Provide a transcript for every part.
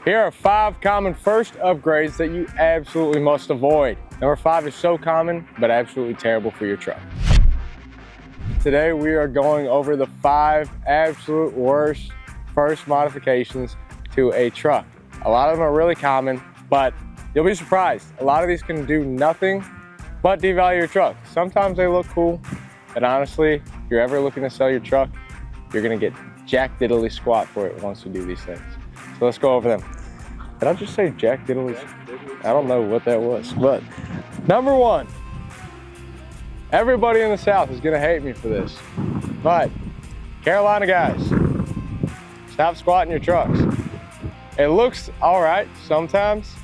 Here are 5 common first upgrades that you absolutely must avoid. Number 5 is so common, but absolutely terrible for your truck. Today we are going over the 5 absolute worst first modifications to a truck. A lot of them are really common, but you'll be surprised. A lot of these can do nothing but devalue your truck. Sometimes they look cool, but honestly, if you're ever looking to sell your truck, you're gonna get jack diddly squat for it once you do these things. So let's go over them. Did I just say jack diddly? I don't know what that was, but number 1, everybody in the South is gonna hate me for this, but Carolina guys, stop squatting your trucks. It looks all right sometimes,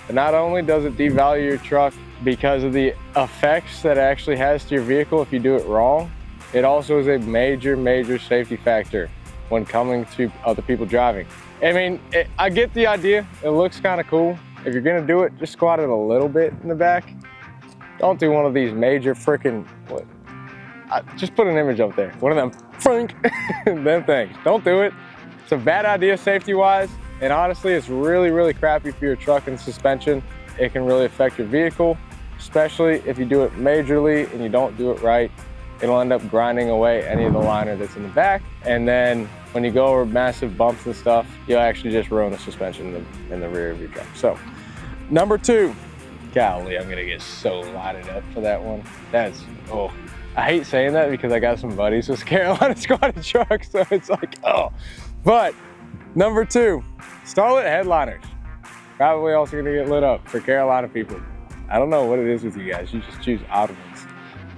but not only does it devalue your truck because of the effects that it actually has to your vehicle if you do it wrong, it also is a major safety factor when coming to other people driving. I mean, I get the idea. It looks kind of cool. If you're gonna do it, just squat it a little bit in the back. Don't do one of these major freaking, just put an image up there. One of them, frink, them things. Don't do it. It's a bad idea safety-wise, and honestly, it's really crappy for your truck and suspension. It can really affect your vehicle, especially if you do it majorly and you don't do it right. It'll end up grinding away any of the liner that's in the back, and then when you go over massive bumps and stuff, you'll actually just ruin the suspension in the rear of your truck. So, number 2, golly, I'm gonna get so lighted up for that one. Oh, I hate saying that because I got some buddies with Carolina squatted trucks, so it's like, oh. But number 2, Starlight Headliners. Probably also gonna get lit up for Carolina people. I don't know what it is with you guys, you just choose odd ones.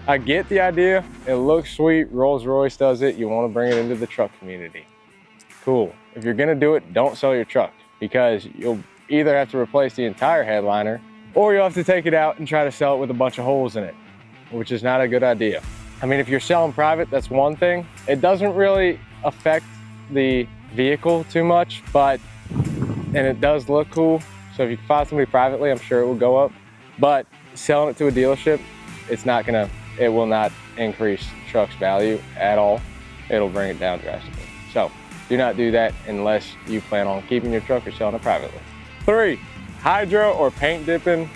I get the idea, it looks sweet, Rolls-Royce does it, you wanna bring it into the truck community. Cool. If you're gonna do it, don't sell your truck, because you'll either have to replace the entire headliner, or you'll have to take it out and try to sell it with a bunch of holes in it, which is not a good idea. I mean, if you're selling private, that's one thing. It doesn't really affect the vehicle too much, and it does look cool. So if you can find somebody privately, I'm sure it will go up. But selling it to a dealership, it will not increase truck's value at all. It'll bring it down drastically. So do not do that unless you plan on keeping your truck or selling it privately. 3, hydro or paint dipping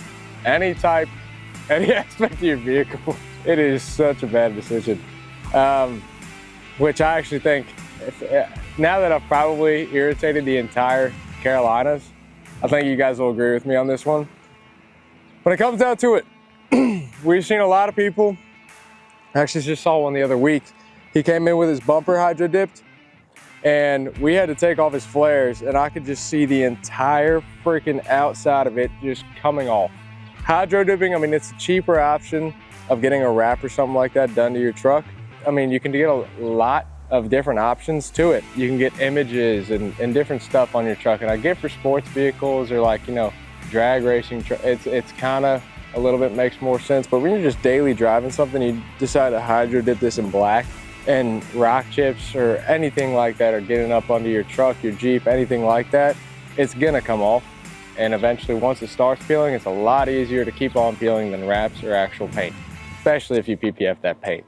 any aspect of your vehicle. It is such a bad decision. Which I actually think, now that I've probably irritated the entire Carolinas, I think you guys will agree with me on this one. When it comes down to it, we've seen a lot of people. I actually just saw one the other week. He came in with his bumper hydro dipped, and we had to take off his flares, and I could just see the entire freaking outside of it just coming off. Hydro dipping, I mean, it's a cheaper option of getting a wrap or something like that done to your truck. I mean, you can get a lot of different options to it. You can get images and different stuff on your truck, and I get for sports vehicles or like, you know, drag racing, it's kind of a little bit makes more sense. But when you're just daily driving something, you decide to hydro dip this in black, and rock chips or anything like that are getting up under your truck, your Jeep, anything like that, it's gonna come off. And eventually, once it starts peeling, it's a lot easier to keep on peeling than wraps or actual paint, especially if you PPF that paint.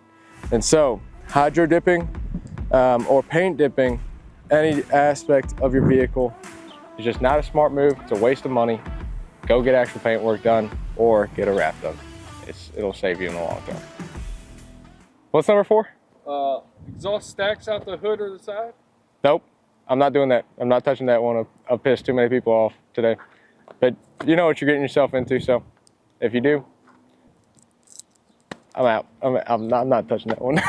And so hydro dipping or paint dipping any aspect of your vehicle is just not a smart move. It's a waste of money. Go get actual paint work done or get a wrap done. It'll save you in the long term. What's number 4? Exhaust stacks out the hood or the side? Nope, I'm not doing that. I'm not touching that one. I've pissed too many people off today. But you know what you're getting yourself into, so if you do, I'm out. I'm not touching that one.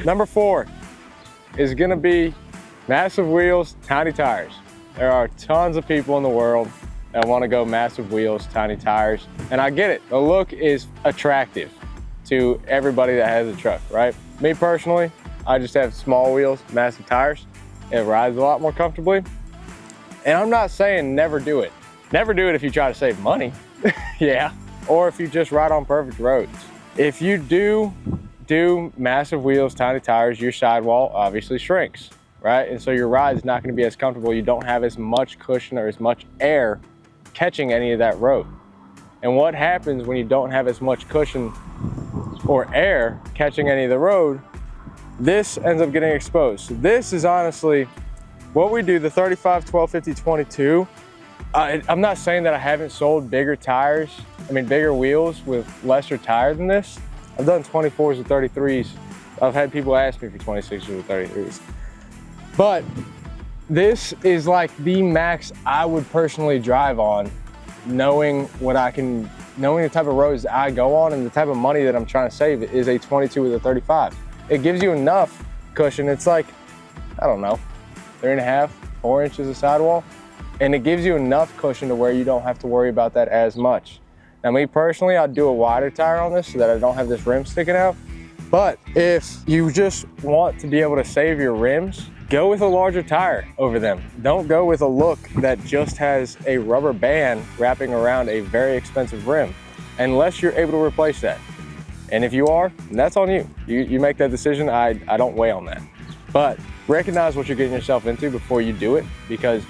Number 4 is gonna be massive wheels, tiny tires. There are tons of people in the world that wanna go massive wheels, tiny tires, and I get it. The look is attractive to everybody that has a truck, right? Me personally, I just have small wheels, massive tires. It rides a lot more comfortably. And I'm not saying never do it. Never do it if you try to save money, yeah, or if you just ride on perfect roads. If you do massive wheels, tiny tires, your sidewall obviously shrinks, right? And so your ride is not gonna be as comfortable. You don't have as much cushion or as much air catching any of that road. And what happens when you don't have as much cushion or air catching any of the road? This ends up getting exposed. So this is honestly what we do, the 35, 12, 50, 22, I'm not saying that I haven't sold bigger tires, bigger wheels with lesser tire than this. I've done 24s and 33s. I've had people ask me for 26s or 33s. But this is like the max I would personally drive on, knowing the type of roads I go on and the type of money that I'm trying to save is a 22 with a 35. It gives you enough cushion. It's like, I don't know, 3.5, 4 inches of sidewall. And it gives you enough cushion to where you don't have to worry about that as much. Now, me personally, I'd do a wider tire on this so that I don't have this rim sticking out. But if you just want to be able to save your rims, go with a larger tire over them. Don't go with a look that just has a rubber band wrapping around a very expensive rim, unless you're able to replace that. And if you are, that's on you. You make that decision. I don't weigh on that. But recognize what you're getting yourself into before you do it, because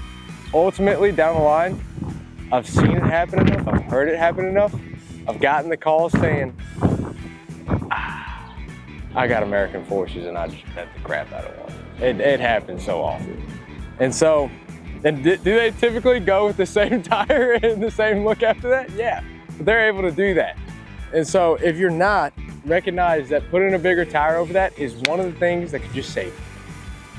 ultimately down the line, I've seen it happen enough, I've heard it happen enough, I've gotten the calls saying, I got American Forces and I just bet the crap out of one. It happens so often. And so, do they typically go with the same tire and the same look after that? Yeah, but they're able to do that. And so if you're not, recognize that putting a bigger tire over that is one of the things that could just save you.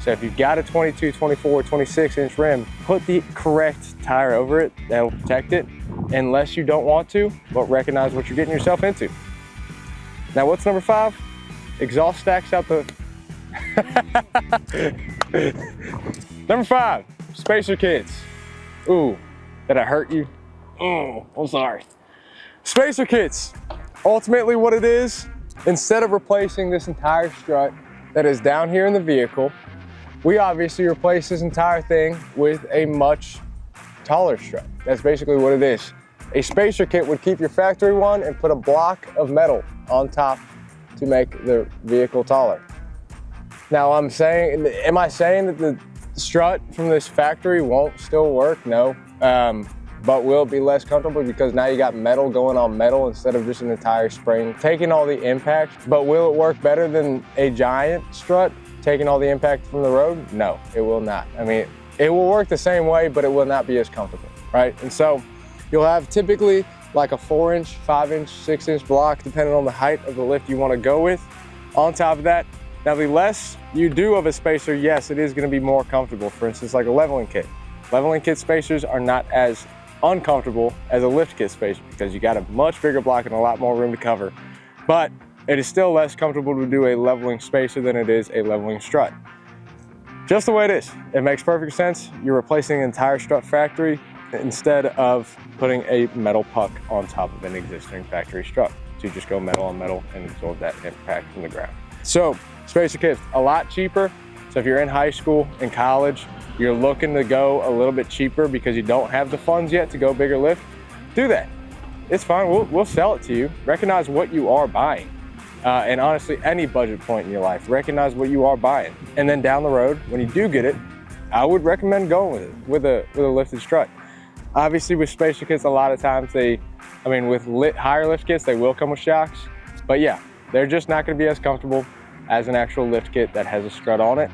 So if you've got a 22, 24, 26 inch rim, put the correct tire over it. That'll protect it, unless you don't want to, but recognize what you're getting yourself into. Now, what's number 5? Exhaust stacks out the... Number 5, spacer kits. Ooh, did I hurt you? Oh, I'm sorry. Spacer kits. Ultimately what it is, instead of replacing this entire strut that is down here in the vehicle, we obviously replace this entire thing with a much taller strut. That's basically what it is. A spacer kit would keep your factory one and put a block of metal on top to make the vehicle taller. Now am I saying that the strut from this factory won't still work? No, but will it be less comfortable because now you got metal going on metal instead of just an entire spring taking all the impact? But will it work better than a giant strut taking all the impact from the road? No, it will not. It will work the same way, but it will not be as comfortable, right? And so you'll have typically like a 4-inch, 5-inch, 6-inch block, depending on the height of the lift you want to go with. On top of that, now the less you do of a spacer, yes, it is going to be more comfortable. For instance, like a leveling kit. Leveling kit spacers are not as uncomfortable as a lift kit spacer because you got a much bigger block and a lot more room to cover. But it is still less comfortable to do a leveling spacer than it is a leveling strut. Just the way it is. It makes perfect sense. You're replacing an entire strut factory instead of putting a metal puck on top of an existing factory strut. So you just go metal on metal and absorb that impact from the ground. So spacer kits, a lot cheaper. So if you're in high school and college, you're looking to go a little bit cheaper because you don't have the funds yet to go bigger lift, do that. It's fine, we'll sell it to you. Recognize what you are buying. And honestly, any budget point in your life, recognize what you are buying. And then down the road, when you do get it, I would recommend going with it, with a lifted strut. Obviously with spacer kits, a lot of times with higher lift kits, they will come with shocks. But yeah, they're just not gonna be as comfortable as an actual lift kit that has a strut on it.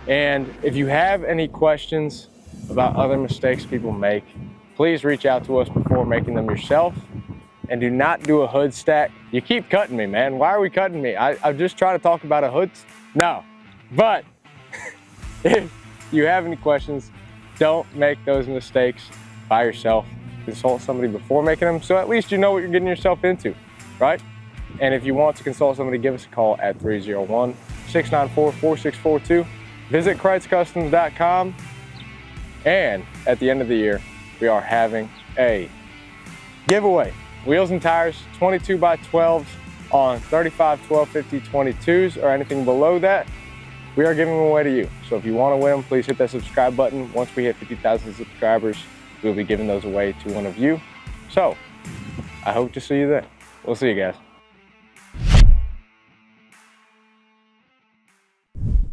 And if you have any questions about other mistakes people make, please reach out to us before making them yourself. And do not do a hood stack. You keep cutting me, man. Why are we cutting me? I'm just trying to talk about a hood. No, but if you have any questions, don't make those mistakes by yourself. Consult somebody before making them, so at least you know what you're getting yourself into, right? And if you want to consult somebody, give us a call at 301-694-4642. Visit KreitzCustoms.com. And at the end of the year, we are having a giveaway. Wheels and tires, 22x12s on 35, 12, 50, 22s or anything below that. We are giving them away to you. So if you want to win them, please hit that subscribe button. Once we hit 50,000 subscribers, we'll be giving those away to one of you. So I hope to see you there. We'll see you guys.